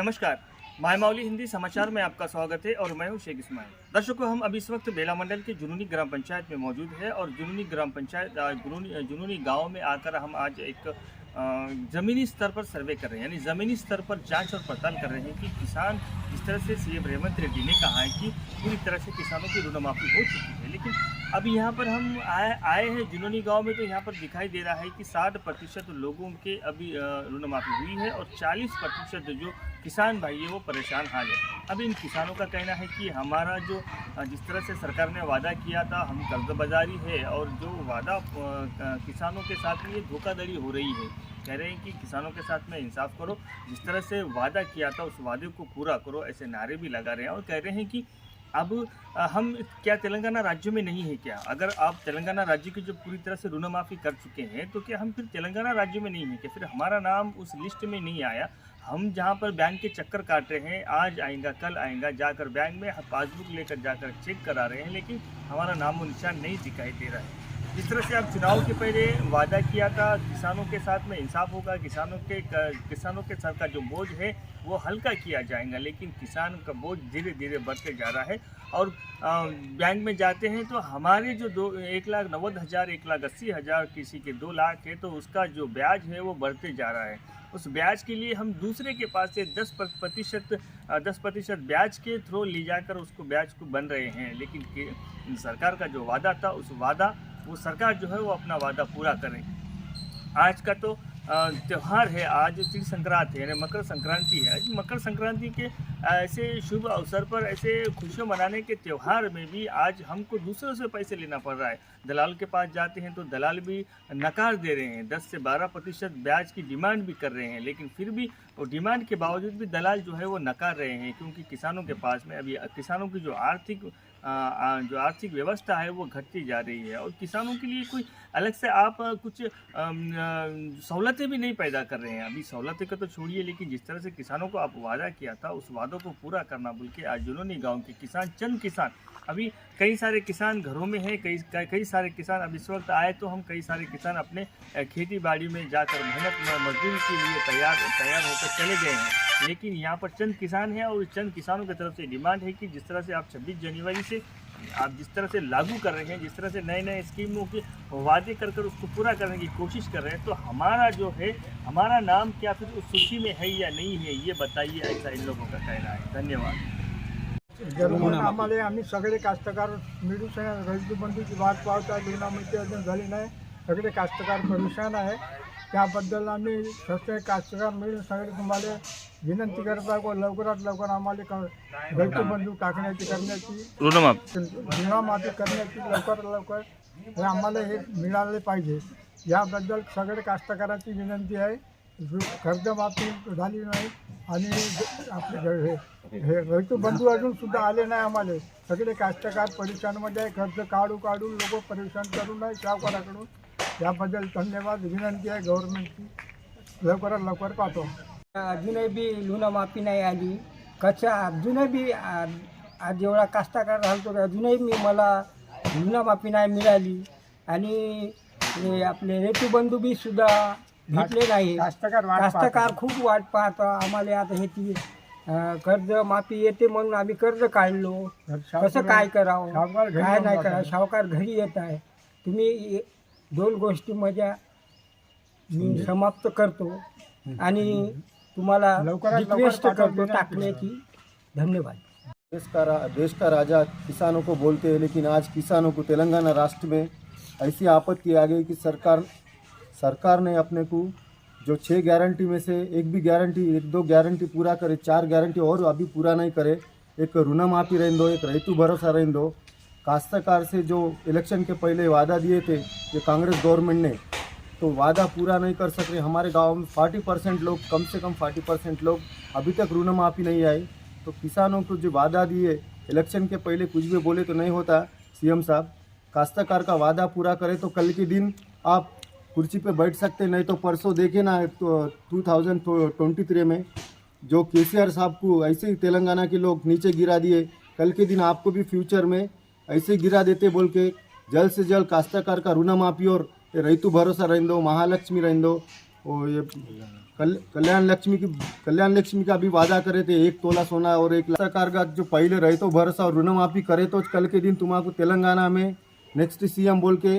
नमस्कार, मायमावली हिंदी समाचार में आपका स्वागत है और मैं हूं शेख इस्माइल। दर्शकों, हम अभी इस वक्त बेला मंडल के जुनूनी ग्राम पंचायत में मौजूद है और जुनूनी ग्राम पंचायत जुनूनी गांव में आकर हम आज एक ज़मीनी स्तर पर सर्वे कर रहे हैं, यानी ज़मीनी स्तर पर जांच और पड़ताल कर रहे हैं कि किसान जिस तरह से सीएम रेवंत रेड्डी ने कहा है कि पूरी तरह से किसानों की ऋण माफ़ी हो चुकी है, लेकिन अभी यहाँ पर हम आए हैं जुनूनी गांव में, तो यहाँ पर दिखाई दे रहा है कि 60% लोगों के अभी ऋण माफ़ी हुई है और 40% जो किसान भाई है वो परेशान हाल है। अब इन किसानों का कहना है कि हमारा जो जिस तरह से सरकार ने वादा किया था, हम कर्जबाजारी है और जो वादा किसानों के साथ में ये धोखाधड़ी हो रही है। कह रहे हैं कि किसानों के साथ में इंसाफ करो, जिस तरह से वादा किया था उस वादे को पूरा करो, ऐसे नारे भी लगा रहे हैं और कह रहे हैं कि अब हम क्या तेलंगाना राज्य में नहीं है क्या? अगर आप तेलंगाना राज्य की जो पूरी तरह से ऋण माफ़ी कर चुके हैं तो क्या हम फिर तेलंगाना राज्य में नहीं है क्या? फिर हमारा नाम उस लिस्ट में नहीं आया? हम जहाँ पर बैंक के चक्कर काट रहे हैं, आज आएगा कल आएगा, जाकर बैंक में पासबुक लेकर जाकर चेक करा रहे हैं, लेकिन हमारा नामो निशान नहीं दिखाई दे रहा है। जिस तरह से आप चुनाव के पहले वादा किया था किसानों के साथ में इंसाफ होगा, किसानों के सर का जो बोझ है वो हल्का किया जाएगा, लेकिन किसान का बोझ धीरे धीरे बढ़ते जा रहा है। और बैंक में जाते हैं तो हमारे जो 1,90,000 1,80,000 किसी के 2 लाख है, तो उसका जो ब्याज है वो बढ़ते जा रहा है। उस ब्याज के लिए हम दूसरे के पास से 10% ब्याज के थ्रू ले जाकर उसको ब्याज को बन रहे हैं, लेकिन सरकार का जो वादा था वो सरकार जो है वो अपना वादा पूरा करे। आज का तो त्यौहार है, आज तिल संक्रांति है, मकर संक्रांति है। आज मकर संक्रांति के ऐसे शुभ अवसर पर, ऐसे खुशियाँ मनाने के त्यौहार में भी आज हमको दूसरों से पैसे लेना पड़ रहा है। दलाल के पास जाते हैं तो दलाल भी नकार दे रहे हैं, 10 से 12% ब्याज की डिमांड भी कर रहे हैं, लेकिन फिर भी वो डिमांड के बावजूद भी दलाल जो है वो नकार रहे हैं, क्योंकि किसानों के पास में अभी किसानों की जो आर्थिक व्यवस्था है वो घटती जा रही है और किसानों के लिए कोई अलग से आप कुछ सहूलतें भी नहीं पैदा कर रहे हैं। अभी सहूलतें का तो छोड़िए, लेकिन जिस तरह से किसानों को आप वादा किया था उस वादों को पूरा करना भूल के आज जुनूनी गांव के चंद किसान, अभी कई सारे किसान घरों में हैं, कई सारे किसान अब इस वक्त आए तो हम कई सारे किसान अपने खेती बाड़ी में जाकर मेहनत मजदूरी के लिए तैयार होकर चले गए हैं, लेकिन यहाँ पर चंद किसान हैं और चंद किसानों की तरफ से डिमांड है कि जिस तरह से आप 26 जनवरी से आप जिस तरह से लागू कर रहे हैं, जिस तरह से नए स्कीमों के वादे कर उसको पूरा करने की कोशिश कर रहे हैं, तो हमारा जो है हमारा नाम क्या फिर उस सूची में है या नहीं है, ये बताइए, ऐसा इन लोगों का कहना है। धन्यवाद। आम्हाला आम्ही सगळे कास्तकार मिळून रजनी बंधूची वाट पाहता लिहिण्यामध्ये अजून झाली नाही, सगळे कास्तकार परेशान आहे। त्याबद्दल आम्ही सगळे कास्तकार मिळून सगळे तुम्हाला विनंती करत आहोत की लवकरात लवकर आम्हाला रजनी बंधू करण्याची ऋणमाफी करण्याची लवकरात लवकर हे आम्हाला हे मिळाले पाहिजे, याबद्दल सगळे कास्तकारांची विनंती आहे। कर्जमाफी झाली नाही आणि आपले हे रजनी बंधू अजून सुद्धा आले नाही। आम्हाला सगळे कास्तकार परेशानमध्ये आहे, कर्ज काढून लोक परेशान करू नये सावकाराकडून, याबद्दल धन्यवाद। विनंती आहे गव्हर्नमेंटची लवकरात लवकर पाठवा। अजूनही बी ऋणमाफी नाही आली, अजूनही बी आज एवढा कास्तकार राहतो अजूनही मला ऋणमाफी नाही मिळाली आणि आपले रेतू बंधू बी सुद्धा भेटले नाही। कास्तकार खूप वाट पाहतो आम्हाला। आता हे ती कर्जमाफी येते म्हणून आम्ही कर्ज काढलो, कसं काय करावं काय नाही करावं, सावकार घरी येत आहे। तुम्ही 2 गोष्टी माझ्या मी समाप्त करतो आणि तुम्हाला रिक्वेस्ट करतो टाकण्याची। धन्यवाद। देश का राजा किसानों को बोलते हैं, लेकिन आज किसानों को तेलंगाना राष्ट्र में ऐसी आपत्ति आ गई कि सरकार ने अपने को जो 6 गारंटी में से एक दो गारंटी पूरा करे, 4 गारंटी और अभी पूरा नहीं करे। एक ऋणमाफी रहने दो, एक रैतु भरोसा रहने दो। काश्तकार से जो इलेक्शन के पहले वादा दिए थे ये कांग्रेस गवर्नमेंट ने, तो वादा पूरा नहीं कर सक रहे। हमारे गांव में 40% लोग, कम से कम 40% लोग अभी तक ऋणमाफी नहीं आई। तो किसानों को जो वादा दिए इलेक्शन के पहले कुछ भी बोले तो नहीं होता। सीएम साहब काश्तकार का वादा पूरा करें तो कल के दिन आप कुर्सी पे बैठ सकते, नहीं तो परसों देखे ना तो 2023 में जो केसीआर साहब को ऐसे ही तेलंगाना के लोग नीचे गिरा दिए, कल के दिन आपको भी फ्यूचर में ऐसे गिरा देते बोल के जल्द से जल्द काश्तकार का ऋणमाफी और रैतु भरोसा रहने दो, महालक्ष्मी रहने दो, और ये कल्याण लक्ष्मी का भी वादा करे थे 1 तोला सोना और 1 लाख सरकार का जो पहले रहे तो भरोसा और ऋणमाफी करे तो कल के दिन तुम्हारा तेलंगाना में नेक्स्ट सीएम बोल के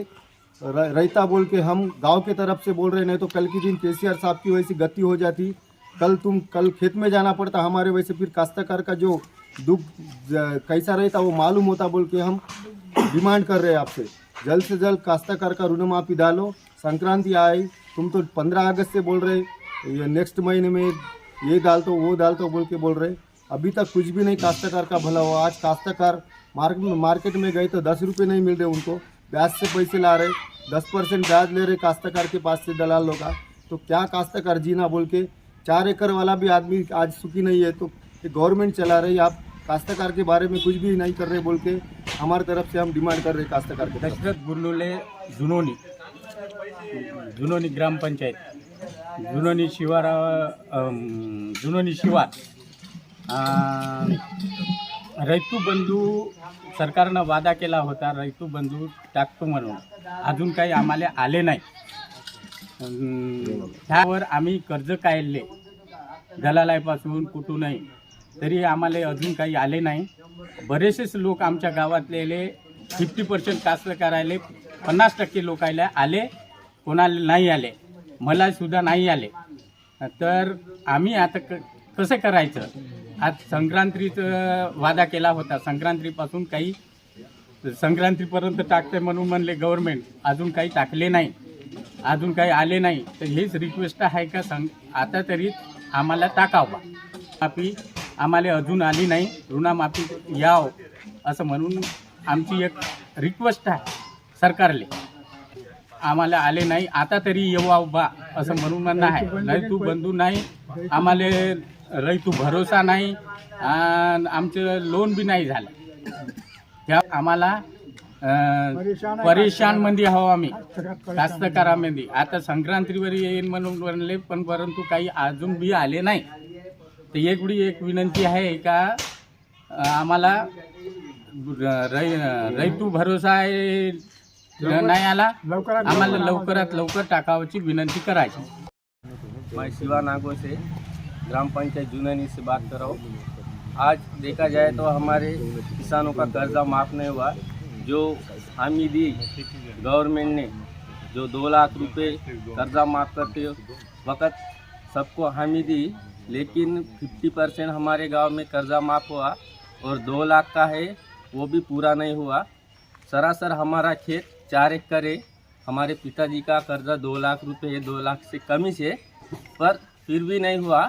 रहता बोल के हम गांव के तरफ से बोल रहे, नहीं तो कल के दिन केसीआर साहब की वैसी गति हो जाती, कल खेत में जाना पड़ता हमारे वैसे, फिर काश्तकार का जो दुख कैसा रहता वो मालूम होता बोल के हम डिमांड कर रहे हैं आपसे जल्द से जल्द काश्तकार का ऋण माफी डालो। संक्रांति आई, तुम तो 15 अगस्त से बोल रहे ये नेक्स्ट महीने में ये डाल तो वो डाल तो बोल के बोल रहे, अभी तक कुछ भी नहीं काश्तकार का भला हुआ। आज काश्तकार मार्केट में गए तो 10 रुपये नहीं मिल रहे उनको, ब्याज से पैसे ला रहे, 10% ब्याज ले रहे काश्तकार के पास से दलाल लोग का, तो क्या काश्तकार जीना बोल के 4 एकड़ वाला भी आदमी आज सुखी नहीं है, तो गवर्नमेंट चला रही, आप काश्तकार के बारे में कुछ भी नहीं कर रहे बोल के हमारी तरफ से हम डिमांड कर रहे काश्तकार के। दशरथ गुरनुले जुनोनी ग्रामपंचायत जुनोनी शिवार रैतू बंधू सरकारनं वादा केला होता, रैतू बंधू टाकतो म्हणून अजून काही आम्हाला आले नाही। त्यावर आम्ही कर्ज काढले दलालापासून कुठूनही, तरी आम्हाला अजून काही आले नाही। बरेचसेच लोक आमच्या गावातले 50% कास्तकारायले 50% लोकायला आले, कोणाला नाही आले, मला सुद्धा नाही आले। तर आम्ही आता कसं करायचं? आज संक्रांतीचा वादा केला होता, संक्रांतीपासून काही संक्रांतीपर्यंत टाकते म्हणून म्हणले गव्हर्नमेंट, अजून काही टाकले नाही, अजून काही आले नाही। तर हेच रिक्वेस्ट आहे का आता तरी आम्हाला टाकावा। माफी आम्हाला अजून आली नाही, ऋणमाफी याव असं म्हणून आमची एक रिक्वेस्ट आहे सरकारले। आम्हाला आले नाही, आता तरी येऊ बा असं म्हणून म्हणणं आहे। रैतू बंधू नाही, आम्हाला रैतू भरोसा नाही, आमचं लोन बी नाही झालं, त्या आम्हाला परेशानमध्ये आहो आम्ही कास्तकारामध्ये। आता संक्रांतीवर येईन म्हणून म्हणले, पण परंतु काही अजून बी आले नाही। तर एक विनंती आहे का आम्हाला रैतू भरोसा आहे नाही आला, आम्हाला लवकरात लवकर टाकावची विनंती करायची। मैं शिवा नागो से ग्राम पंचायत जुननी से बात कर रहा हूँ। आज देखा जाए तो हमारे किसानों का कर्जा माफ़ नहीं हुआ। जो हामी दी गवर्नमेंट ने, जो 2 लाख रुपए कर्जा माफ़ करते वक्त सबको हामी दी, लेकिन 50% हमारे गांव में कर्जा माफ़ हुआ और 2 लाख का है वो भी पूरा नहीं हुआ। सरासर हमारा खेत 4 एकड़ है, हमारे पिताजी का कर्जा 2 लाख रुपए है, 2 लाख से कम ही से, पर फिर भी नहीं हुआ।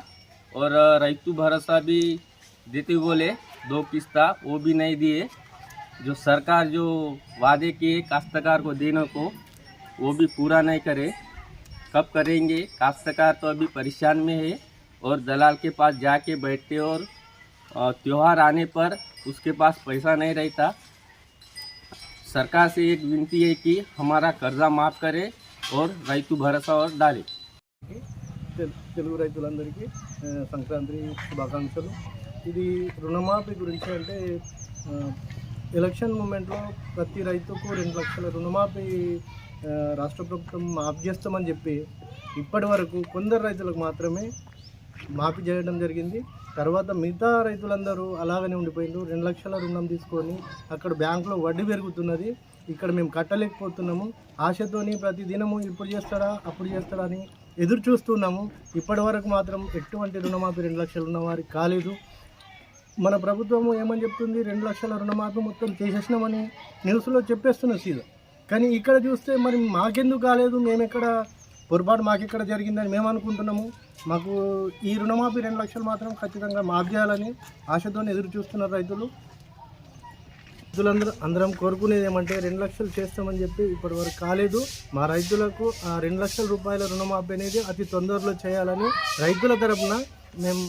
और रैतू भरोसा भी देते बोले 2 किस्ता, वो भी नहीं दिए। जो सरकार जो वादे किए काश्तकार को देने को, वो भी पूरा नहीं करे। कब करेंगे? काश्तकार तो अभी परेशान में है और दलाल के पास जाके बैठते, और त्यौहार आने पर उसके पास पैसा नहीं रहता। सरकार से एक विनती है कि हमारा कर्जा माफ़ करे और रैतू भरोसा और डाले। తెలుగు రైతులందరికీ సంక్రాంతి శుభాకాంక్షలు। ఇది రుణమాఫీ గురించి అంటే ఎలక్షన్ మూమెంట్లో ప్రతి రైతుకు 2 లక్షల రుణమాఫీ రాష్ట్ర ప్రభుత్వం మాఫీ చేస్తామని చెప్పి ఇప్పటి వరకు కొందరు రైతులకు మాత్రమే మాఫీ చేయడం జరిగింది। తర్వాత మిగతా రైతులందరూ అలాగనే ఉండిపోయిండు। 2 లక్షల రుణం తీసుకొని అక్కడ బ్యాంకులో వడ్డీ పెరుగుతున్నది, ఇక్కడ మేము కట్టలేకపోతున్నాము। ఆశతోని ప్రతి దినము ఇప్పుడు చేస్తాడా అప్పుడు చేస్తాడా అని ఎదురు చూస్తున్నాము। ఇప్పటి వరకు మాత్రం ఎటువంటి రుణమాఫీ 2 లక్షలు ఉన్నవారికి కాలేదు। మన ప్రభుత్వము ఏమని చెప్తుంది, 2 లక్షల రుణమాఫీ మొత్తం చేసేసినామని న్యూస్లో చెప్పేస్తున్న సీదా, కానీ ఇక్కడ చూస్తే మరి మాకెందుకు కాలేదు, మేమెక్కడ పొరపాటు మాకెక్కడ జరిగిందని మేము అనుకుంటున్నాము। మాకు ఈ రుణమాఫీ 2 లక్షలు మాత్రం ఖచ్చితంగా మాఫీ చేయాలని ఆశతో ఎదురు చూస్తున్నారు రైతులు। అందరం కోరుకునేది ఏమంటే 2 లక్షలు చేస్తామని చెప్పి ఇప్పటివరకు కాలేదు। మా రైతులకు ఆ 2 లక్షల రూపాయల రుణమాఫీ అనేది అతి తొందరలో చేయాలని రైతుల తరపున మేము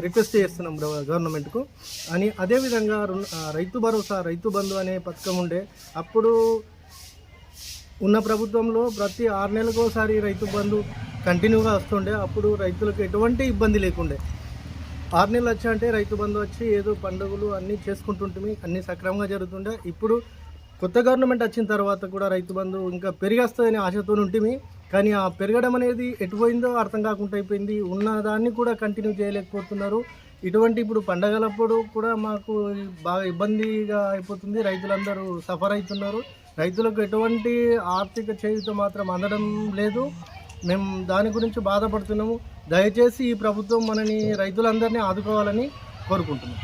రిక్వెస్ట్ చేస్తున్నాం గవర్నమెంట్కు అని। అదేవిధంగా రైతు భరోసా, రైతు బంధు అనే పథకం ఉండే, అప్పుడు ఉన్న ప్రభుత్వంలో ప్రతి 6 నెలలకోసారి రైతు బంధు కంటిన్యూగా వస్తుండే, అప్పుడు రైతులకు ఎటువంటి ఇబ్బంది లేకుండే। 6 నెలలు వచ్చా అంటే రైతు బంధు వచ్చి ఏదో పండుగలు అన్నీ చేసుకుంటుంటే అన్నీ సక్రమంగా జరుగుతుండే। ఇప్పుడు కొత్త గవర్నమెంట్ వచ్చిన తర్వాత కూడా రైతు బంధు ఇంకా పెరిగేస్తుందని ఆశతో ఉంటుంది, కానీ ఆ పెరగడం అనేది ఎటు పోయిందో అర్థం కాకుండా అయిపోయింది. ఉన్న దాన్ని కూడా కంటిన్యూ చేయలేకపోతున్నారు. ఇటువంటి ఇప్పుడు పండగలప్పుడు కూడా మాకు బాగా ఇబ్బందిగా అయిపోతుంది. రైతులందరూ సఫర్ అవుతున్నారు. రైతులకు ఎటువంటి ఆర్థిక చేయూత మాత్రం అందడం లేదు. మేము దాని గురించి బాధపడుతున్నాము. దయచేసి ఈ ప్రభుత్వం మనని రైతులందరినీ ఆదుకోవాలని కోరుకుంటున్నాం.